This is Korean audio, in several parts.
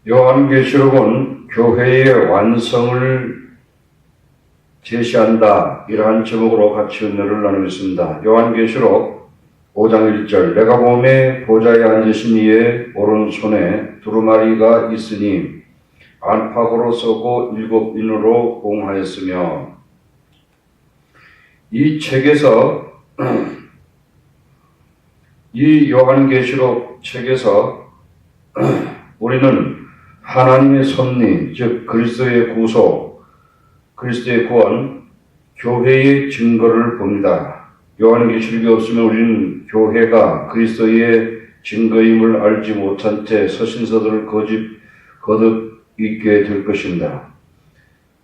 요한계시록은 교회의 완성을 제시한다. 이러한 제목으로 같이 은혜를 나누겠습니다. 요한계시록 5장 1절 내가 보매 보좌에 앉으신 이의 오른손에 두루마리가 있으니 안팎으로 서고 7인으로 봉하였으며 이 책에서 이 요한계시록 책에서 우리는 하나님의 섭리, 즉 그리스도의 구속, 그리스도의 구원, 교회의 증거를 봅니다. 요한계시록이 없으면 우리는 교회가 그리스도의 증거임을 알지 못한 채 서신서들을 거듭 읽게 될 것입니다.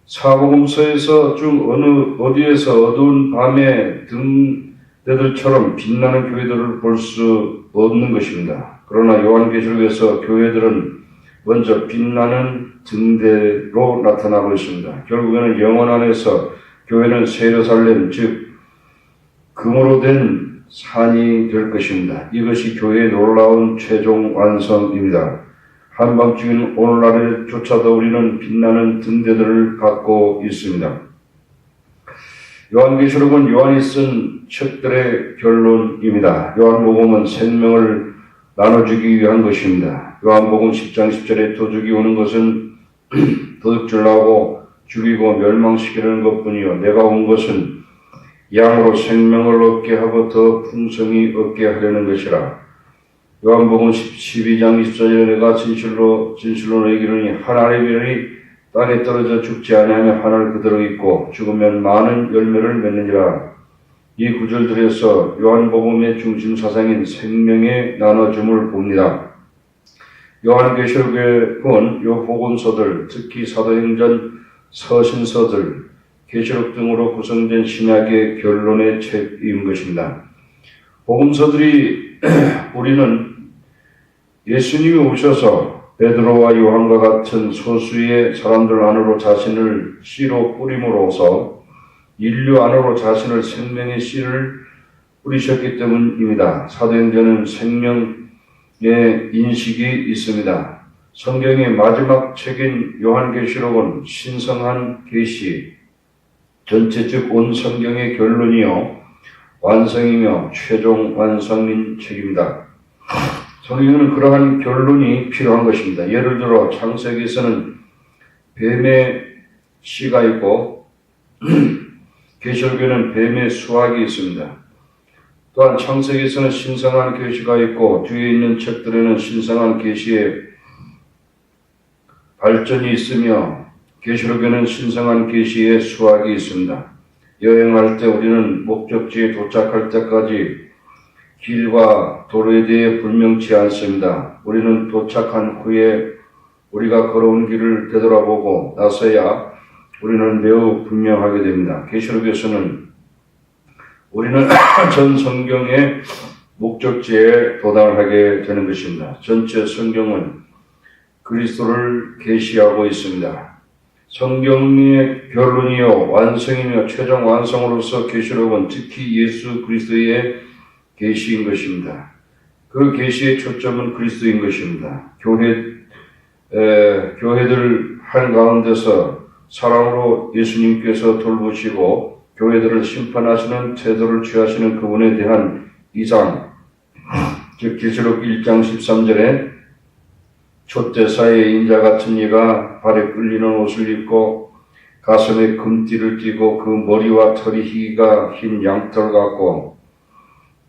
사복음서에서 쭉 어디에서 어두운 밤에 등대들처럼 빛나는 교회들을 볼 수 없는 것입니다. 그러나 요한계시록에서 교회들은 먼저 빛나는 등대로 나타나고 있습니다. 결국에는 영혼 안에서 교회는 새 예루살렘, 즉 금으로 된 산이 될 것입니다. 이것이 교회의 놀라운 최종 완성입니다. 한밤중인 오늘날에조차도 우리는 빛나는 등대들을 갖고 있습니다. 요한계시록은 요한이 쓴 책들의 결론입니다. 요한복음은 생명을 나눠주기 위한 것입니다. 요한복음 10장 10절에 도둑이 오는 것은 도둑질하고 죽이고 멸망시키려는 것뿐이요 내가 온 것은 양으로 생명을 얻게 하고 더 풍성히 얻게 하려는 것이라. 요한복음 12장 24절에 내가 진실로 너에게 이르노니 하나님의 별이 땅에 떨어져 죽지 아니하며 하늘 그대로 있고 죽으면 많은 열매를 맺느니라. 이 구절들에서 요한복음의 중심 사상인 생명의 나눠줌을 봅니다. 요한계시록에 본 요 복음서들, 특히 사도행전, 서신서들, 계시록 등으로 구성된 신약의 결론의 책인 것입니다. 복음서들이 우리는 예수님이 오셔서 베드로와 요한과 같은 소수의 사람들 안으로 자신을 씨로 뿌림으로써 인류 안으로 자신을 생명의 씨를 뿌리셨기 때문입니다. 사도행전은 생명의 인식이 있습니다. 성경의 마지막 책인 요한계시록은 신성한 계시, 전체 즉 온 성경의 결론이요 완성이며 최종 완성인 책입니다. 성경에는 그러한 결론이 필요한 것입니다. 예를 들어 창세기에서는 뱀의 씨가 있고 계시록에는 뱀의 수학이 있습니다. 또한 창세기에서는 신성한 계시가 있고 뒤에 있는 책들에는 신성한 계시의 발전이 있으며 계시록에는 신성한 계시의 수학이 있습니다. 여행할 때 우리는 목적지에 도착할 때까지 길과 도로에 대해 분명치 않습니다. 우리는 도착한 후에 우리가 걸어온 길을 되돌아보고 나서야 우리는 매우 분명하게 됩니다. 계시록에서는 우리는 전 성경의 목적지에 도달하게 되는 것입니다. 전체 성경은 그리스도를 계시하고 있습니다. 성경의 결론이요 완성이며 최종 완성으로서 계시록은 특히 예수 그리스도의 계시인 것입니다. 그 계시의 초점은 그리스도인 것입니다. 교회들 한가운데서 사랑으로 예수님께서 돌보시고 교회들을 심판하시는 태도를 취하시는 그분에 대한 이상, 즉 계시록 1장 13절에 촛대사의 인자 같은 이가 발에 끌리는 옷을 입고 가슴에 금띠를 띠고 그 머리와 털이 희가 흰 양털 같고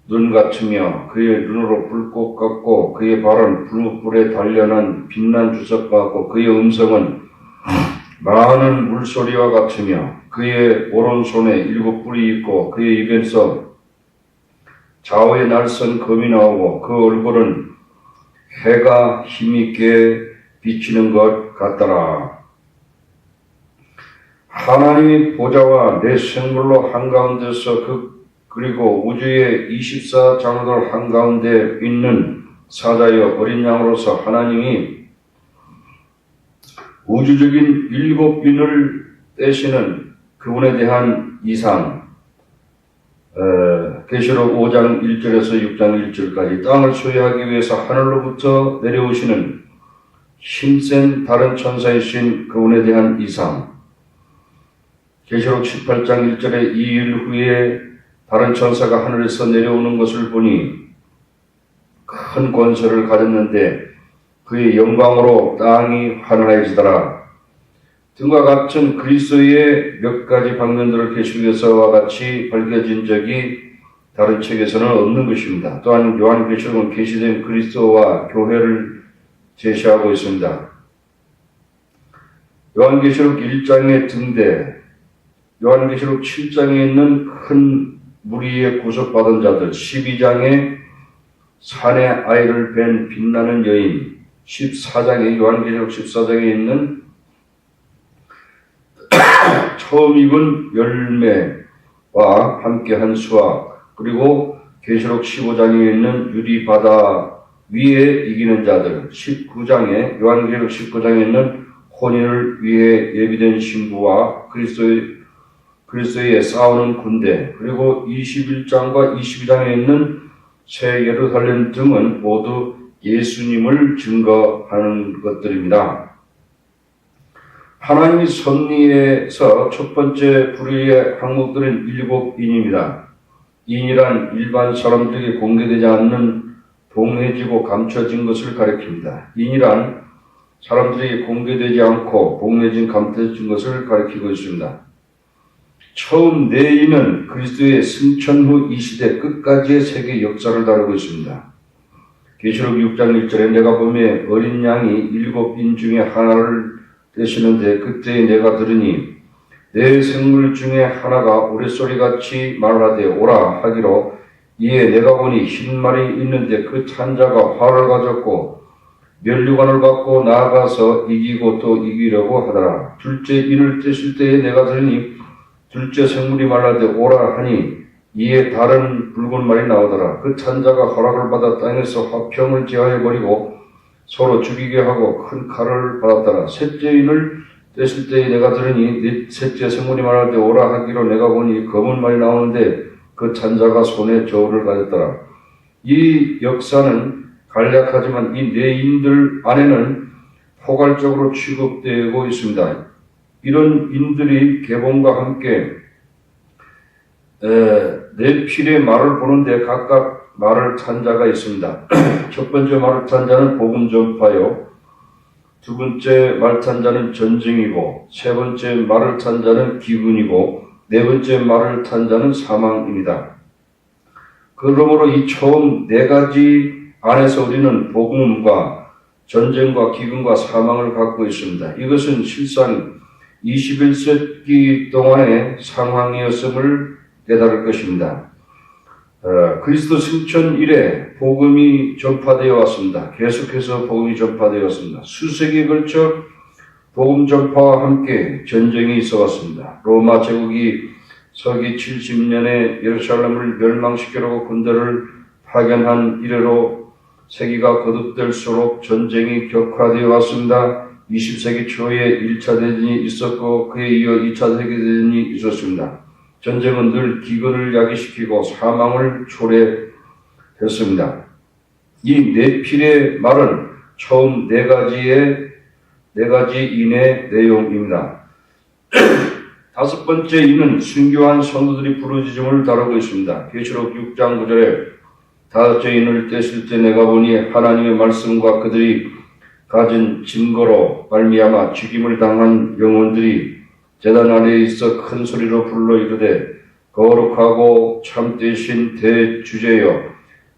눈 같으며 그의 눈으로 불꽃 같고 그의 발은 불에 단련한 빛난 주석 같고 그의 음성은 많은 물소리와 같으며 그의 오른손에 7뿔이 있고 그의 입에서 좌우에 날선 검이 나오고 그 얼굴은 해가 힘있게 비치는 것 같더라. 하나님의 보좌와 내 생물로 한가운데서 그리고 우주의 24장로들 한가운데 있는 사자여 어린 양으로서 하나님이 우주적인 7인을 떼시는 그분에 대한 이상, 계시록 5장 1절에서 6장 1절까지 땅을 소유하기 위해서 하늘로부터 내려오시는 힘센 다른 천사이신 그분에 대한 이상. 계시록 18장 1절에 이 일 후에 다른 천사가 하늘에서 내려오는 것을 보니 큰 권세를 가졌는데 그의 영광으로 땅이 환하여지더라. 등과 같은 그리스도의 몇 가지 방면들을 계시록에서와 같이 밝혀진 적이 다른 책에서는 없는 것입니다. 또한 요한계시록은 계시된 그리스도와 교회를 제시하고 있습니다. 요한계시록 1장의 등대, 요한계시록 7장에 있는 큰 무리에 구속받은 자들, 12장에 산의 아이를 뵌 빛나는 여인, 14장에 요한계시록 14장에 있는 처음 익은 열매와 함께한 수확, 그리고 계시록 15장에 있는 유리바다 위에 이기는 자들, 19장에 요한계시록 19장에 있는 혼인을 위해 예비된 신부와 그리스도의 싸우는 군대, 그리고 21장과 22장에 있는 새 예루살렘 등은 모두 예수님을 증거하는 것들입니다. 하나님이 섭리에서 첫 번째 부류의 항목들은 7인입니다. 인이란 일반 사람들에게 공개되지 않는 봉해지고 감춰진 것을 가리킵니다. 인이란 사람들에게 공개되지 않고 봉해진 감춰진 것을 가리키고 있습니다. 처음 네 인은 그리스도의 승천 후 이 시대 끝까지의 세계 역사를 다루고 있습니다. 계시록 6장 1절에 내가 보매 어린 양이 7인 중에 하나를 떼시는데 그때 내가 들으니 내 생물 중에 하나가 우레소리같이 말하되 오라 하기로 이에 내가 보니 흰 말이 있는데 그 찬자가 활을 가졌고 면류관을 갖고 나아가서 이기고 또 이기려고 하더라. 둘째 인을 떼실 때에 내가 들으니 둘째 생물이 말하되 오라 하니 이에 다른 붉은 말이 나오더라. 그 찬자가 허락을 받아 땅에서 화평을 제하여 버리고 서로 죽이게 하고 큰 칼을 받았더라. 셋째 인을 떼실 때에 내가 들으니 셋째 생물이 말하되 오라 하기로 내가 보니 검은 말이 나오는데 그 찬자가 손에 저울을 가졌더라. 이 역사는 간략하지만 이 네 인들 안에는 포괄적으로 취급되고 있습니다. 이런 인들이 개봉과 함께 네 필의 말을 보는데 각각 말을 탄 자가 있습니다. 첫 번째 말을 탄 자는 복음 전파요. 두 번째 말 탄 자는 전쟁이고, 세 번째 말을 탄 자는 기근이고, 네 번째 말을 탄 자는 사망입니다. 그러므로 이 처음 네 가지 안에서 우리는 복음과 전쟁과 기근과 사망을 갖고 있습니다. 이것은 실상 21세기 동안의 상황이었음을 깨달을 것입니다. 그리스도 승천 이래 복음이 전파되어 왔습니다. 계속해서 복음이 전파되어 왔습니다. 수세기에 걸쳐 복음 전파와 함께 전쟁이 있어 왔습니다. 로마 제국이 서기 70년에 예루살렘을 멸망시키려고 군대를 파견한 이래로 세기가 거듭될수록 전쟁이 격화되어 왔습니다. 20세기 초에 1차 대전이 있었고 그에 이어 2차 세계대전이 있었습니다. 전쟁은 늘 기근을 야기시키고 사망을 초래했습니다. 이 네 필의 말은 처음 네 가지 인의 내용입니다. 다섯 번째 인은 순교한 성도들이 부르짖음을 다루고 있습니다. 계시록 6장 9절에 다섯째 인을 떼실 때 내가 보니 하나님의 말씀과 그들이 가진 증거로 말미암아 죽임을 당한 영혼들이 제단 아래에 있어 큰 소리로 불러 이르되 거룩하고 참되신 대주제여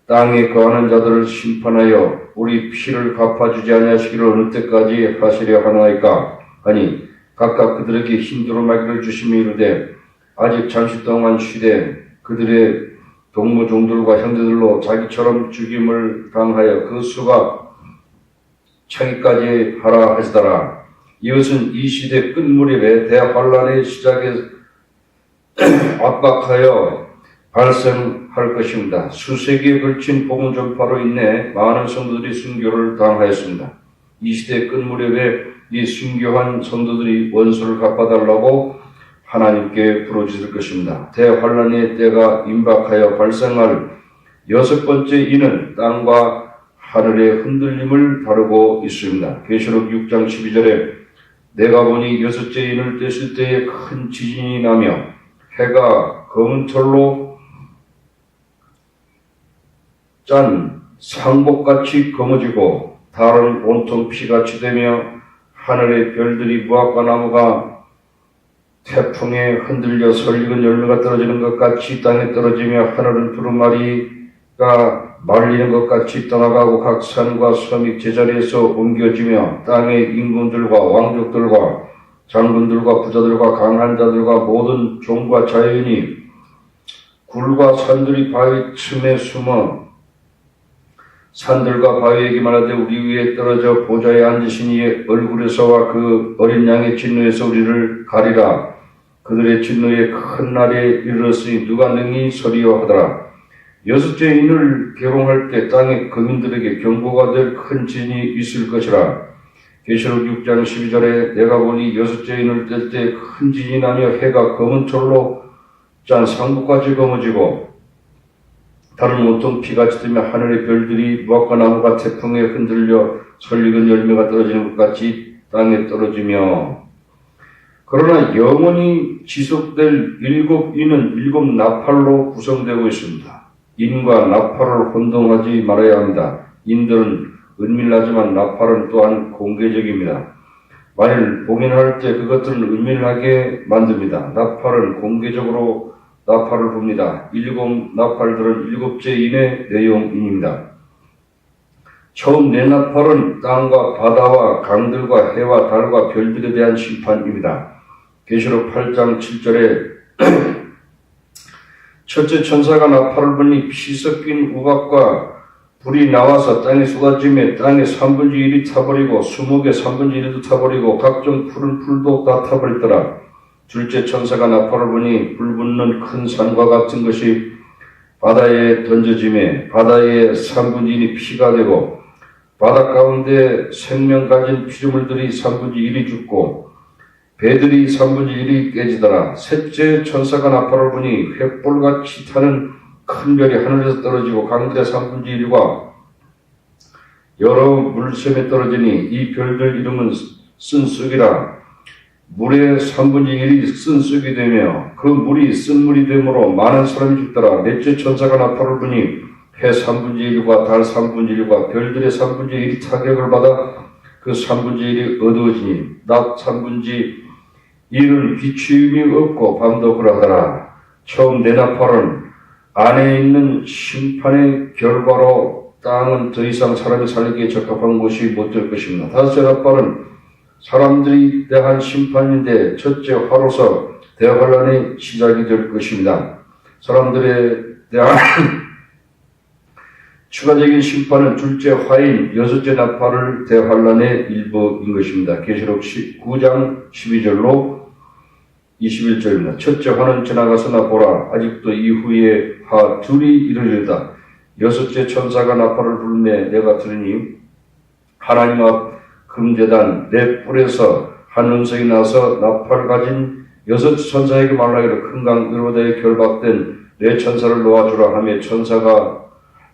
땅에 거하는 자들을 심판하여 우리 피를 갚아주지 아니하시기를 어느 때까지 하시려 하나이까 하니 각각 그들에게 흰 두루마기를 주시며 이르되 아직 잠시 동안 쉬되 그들의 동무종들과 형제들로 자기처럼 죽임을 당하여 그 수가 차기까지 하라 하시더라. 이것은 이 시대 끝무렵에 대환란의 시작에 압박하여 발생할 것입니다. 수세기에 걸친 복음 전파로 인해 많은 성도들이 순교를 당하였습니다. 이 시대 끝무렵에 이 순교한 성도들이 원수를 갚아달라고 하나님께 부르짖을 것입니다. 대환란의 때가 임박하여 발생할 여섯 번째 이는 땅과 하늘의 흔들림을 다루고 있습니다. 계시록 6장 12절에 내가 보니 여섯째 인을 뗐을 때에 큰 지진이 나며 해가 검은 철로 짠 상복같이 검어지고 달은 온통 피같이 되며 하늘의 별들이 무화과 나무가 태풍에 흔들려 설익은 열매가 떨어지는 것 같이 땅에 떨어지며 하늘은 두루마리가 말리는 것 같이 떠나가고 각 산과 섬이 제자리에서 옮겨지며 땅의 임금들과 왕족들과 장군들과 부자들과 강한 자들과 모든 종과 자연이 굴과 산들이 바위 틈에 숨어 산들과 바위에게 말하되 우리 위에 떨어져 보좌에 앉으신 이의 얼굴에서와 그 어린 양의 진노에서 우리를 가리라. 그들의 진노의 큰 날에 이르렀으니 누가 능히 서리요 하더라. 여섯째 인을 개봉할 때 땅의 거민들에게 경고가 될 큰 진이 있을 것이라. 계시록 6장 12절에 내가 보니 여섯째 인을 뗄 때 큰 진이 나며 해가 검은 철로 짠 상복같이 검어지고 달은 온통 피같이 되며 하늘의 별들이 무화과 나무가 태풍에 흔들려 설익은 열매가 떨어지는 것 같이 땅에 떨어지며 그러나 영원히 지속될 일곱 인은 일곱 나팔로 구성되고 있습니다. 인과 나팔을 혼동하지 말아야 합니다. 인들은 은밀하지만 나팔은 또한 공개적입니다. 만일 봉인할 때 그것들은 은밀하게 만듭니다. 나팔은 공개적으로 나팔을 붑니다. 일곱 나팔들은 일곱째 인의 내용입니다. 처음 네 나팔은 땅과 바다와 강들과 해와 달과 별들에 대한 심판입니다. 계시록 8장 7절에 첫째 천사가 나팔을 불니 피 섞인 우박과 불이 나와서 땅에 쏟아지며 땅의 3분의 1이 타버리고 수목의 3분의 1도 타버리고 각종 푸른 풀도 다 타버리더라. 둘째 천사가 나팔을 불니 불 붙는 큰 산과 같은 것이 바다에 던져지며 바다의 3분의 1이 피가 되고 바다 가운데 생명 가진 피조물들이 3분의 1이 죽고 배들이 3분의 1이 깨지더라. 셋째 천사가 나팔을 부니 횃불같이 타는 큰 별이 하늘에서 떨어지고 강들의 3분의 1과 여러 물샘에 떨어지니 이 별들 이름은 쓴쑥이라. 물의 3분의 1이 쓴쑥이 되며 그 물이 쓴물이 되므로 많은 사람이 죽더라. 넷째 천사가 나팔을 부니 해 3분의 1과 달 3분의 1과 별들의 3분의 1이 타격을 받아 그 3분의 1이 어두워지니 낮 3분의 1은 비추임이 없고 밤도 그러하더라. 처음 네 나팔은 안에 있는 심판의 결과로 땅은 더 이상 사람이 살기에 적합한 곳이 못 될 것입니다. 다섯째 나팔은 사람들이 대한 심판인데 첫째 화로서 대환란의 시작이 될 것입니다. 사람들에 대한 추가적인 심판은 둘째 화인 여섯째 나팔을 대환란의 일부인 것입니다. 계시록 9장 12절로 21절입니다. 첫째 화는 지나가서나 보라 아직도 이후에 화 둘이 이르리다. 여섯째 천사가 나팔을 불매 내가 들으니 하나님 앞 금제단 네 뿔에서 한 음성이 나서 나팔을 가진 여섯 천사에게 말하기를 큰 강 의로다에 결박된 네 천사를 놓아주라 하며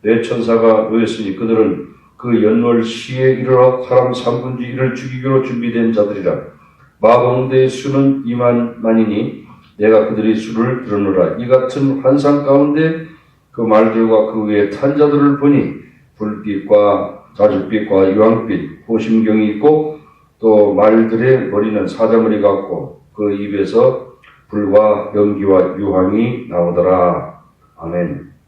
네 천사가 놓였으니 그들은 그 연월 시에 이르러 사람 3분의 1을 죽이기로 준비된 자들이라. 마병대의 수는 2만만이니 내가 그들의 수를 들으노라. 이 같은 환상 가운데 그 말들과 그 위에 탄 자들을 보니 불빛과 자줏빛과 유황빛 호심경이 있고 또 말들의 머리는 사자머리 같고 그 입에서 불과 연기와 유황이 나오더라. 아멘.